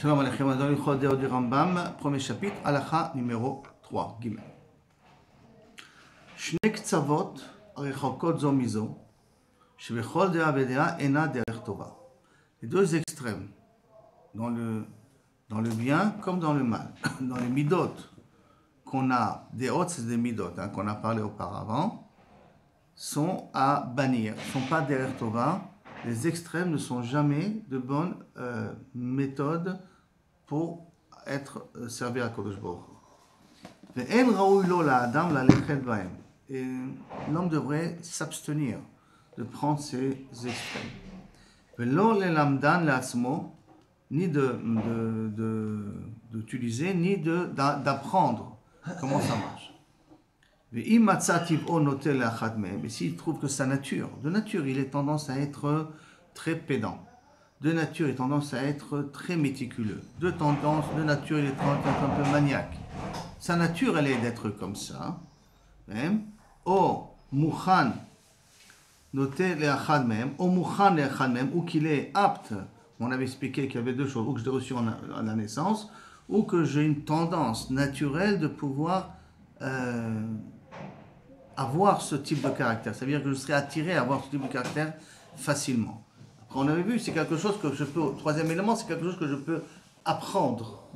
Shalom Aleichem, on est dans le Chodéo du Rambam, premier chapitre, Halakha numéro 3, Gimel. Shne ktsavot rechokot zo mizo, shebechol dea vedea ena derech tova. Les deux extrêmes, dans le bien comme dans le mal, dans les midot qu'on a, des hautes, c'est des midot, qu'on a parlé auparavant, sont à bannir, ne sont pas derech tova. Les extrêmes ne sont jamais de bonnes méthodes pour être servi à Kodesh Baruch Hu. Et l'homme devrait s'abstenir de prendre ces extrêmes. Ni d'utiliser, ni d'apprendre comment ça marche. Mais s'il trouve que sa nature, de nature, il est tendance à être très pédant. De nature, il a tendance à être très méticuleux. De nature, il est un peu maniaque. Sa nature, elle est d'être comme ça. Ou mouchan noté les achad même, ou mouchan les achad même, ou qu'il est apte. On avait expliqué qu'il y avait deux choses, ou que je l'ai reçu à la naissance, ou que j'ai une tendance naturelle de pouvoir avoir ce type de caractère. Ça veut dire que je serais attiré à avoir ce type de caractère facilement. Après, on avait vu, c'est quelque chose que je peux, troisième élément, c'est quelque chose que je peux apprendre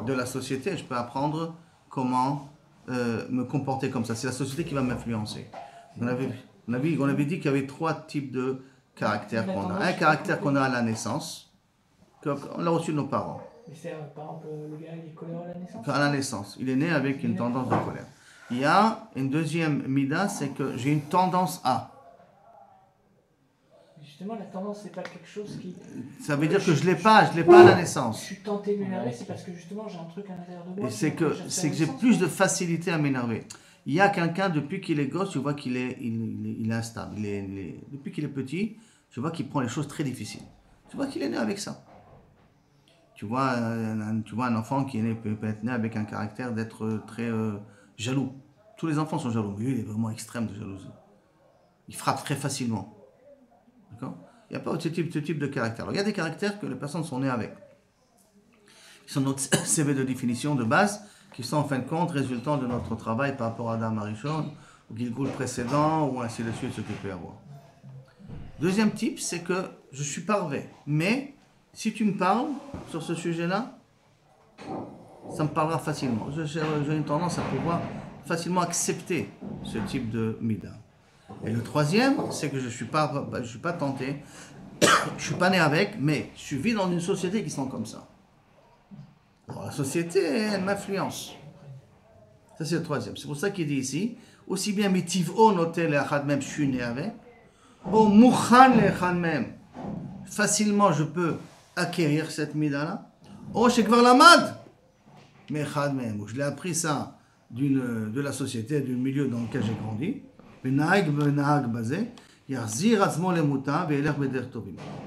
de la société. Je peux apprendre comment me comporter comme ça. C'est la société qui va m'influencer. On avait dit qu'il y avait trois types de caractères qu'on a. Un caractère qu'on a à la naissance, qu'on l'a reçu de nos parents. Mais c'est par exemple le gars qui est coléreux à la naissance. À la naissance, il est né avec une tendance de colère. Il y a une deuxième mida, c'est que j'ai une tendance à. Justement, la tendance, c'est pas quelque chose qui. Ça veut dire que je l'ai pas à la naissance. Je suis tenté de m'énerver, c'est parce que justement j'ai un truc à l'intérieur de moi. Et c'est que j'ai plus de facilité à m'énerver. Il y a quelqu'un, depuis qu'il est gosse, je vois qu'il est instable. Depuis qu'il est petit, je vois qu'il prend les choses très difficiles. Je vois qu'il est né avec ça. Tu vois un enfant qui peut être né avec un caractère d'être très jaloux. Tous les enfants sont jaloux, mais lui, il est vraiment extrême de jalousie. Il frappe très facilement. D'accord ? Il n'y a pas ce type de caractère. Alors, il y a des caractères que les personnes sont nées avec. Qui sont notre CV de définition de base, qui sont en fin de compte résultant de notre travail par rapport à Adam Arishon, ou Gilgul précédent, ou ainsi de suite, ce qu'il peut y avoir. Deuxième type, c'est que je suis parvé. Mais, si tu me parles sur ce sujet-là, ça me parlera facilement. J'ai une tendance à pouvoir facilement accepter ce type de mida. Et le troisième, c'est que je suis pas tenté, je suis pas né avec, mais je vis dans une société qui sont comme ça. Alors la société, elle m'influence. Ça c'est le troisième. C'est pour ça qu'il dit ici, aussi bien mitiv'o noté le achad même, je suis né avec, ou mouchan le achad même, facilement je peux acquérir cette mida-là, ou shekvar lamad, mais achad même, où je l'ai appris ça de la société, du milieu dans lequel j'ai grandi.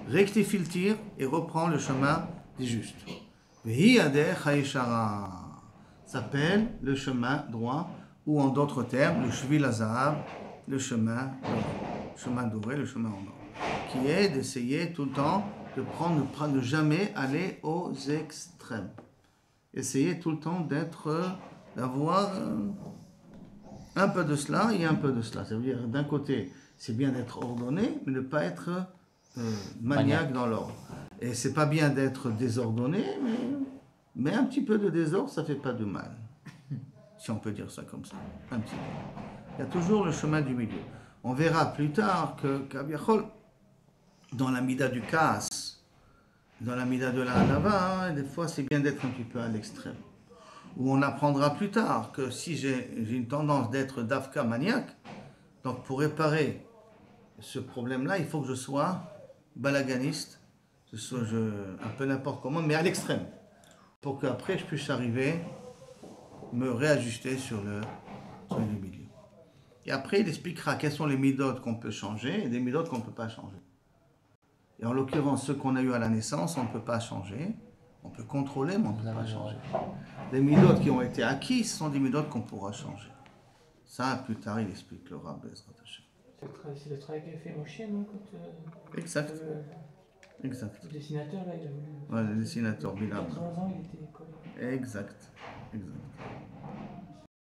Rectifie le tir et reprend le chemin des justes. Ça s'appelle le chemin droit, ou en d'autres termes, le shvil hazahav, le chemin doré, le chemin en or, qui est d'essayer tout le temps de jamais aller aux extrêmes. Essayer tout le temps d'avoir un peu de cela et un peu de cela. Ça veut dire, d'un côté, c'est bien d'être ordonné, mais ne pas être maniaque dans l'ordre. Et c'est pas bien d'être désordonné, mais un petit peu de désordre, ça fait pas de mal. Si on peut dire ça comme ça. Un petit peu. Il y a toujours le chemin du milieu. On verra plus tard que dans la mida du Kaas, dans la mida de la Hanava, des fois c'est bien d'être un petit peu à l'extrême. Où on apprendra plus tard que si j'ai une tendance d'être dafka maniaque, donc pour réparer ce problème-là, il faut que je sois balaganiste, un peu n'importe comment, mais à l'extrême, pour qu'après je puisse arriver, me réajuster sur le milieu. Et après, il expliquera quelles sont les méthodes qu'on peut changer et des méthodes qu'on ne peut pas changer. Et en l'occurrence, ceux qu'on a eu à la naissance, on ne peut pas changer. On peut contrôler, mais on ne peut pas changer. Les méthodes qui ont été acquises sont des méthodes qu'on pourra changer. Ça, plus tard, il explique le Rav Bezrat Hashem. C'est le travail qu'a fait Moshe, non Exact. Exact. Le dessinateur, là, il a voulu. Ouais, le dessinateur, Il y a Bilam. 3 ans, il était collé. Exact. Exact.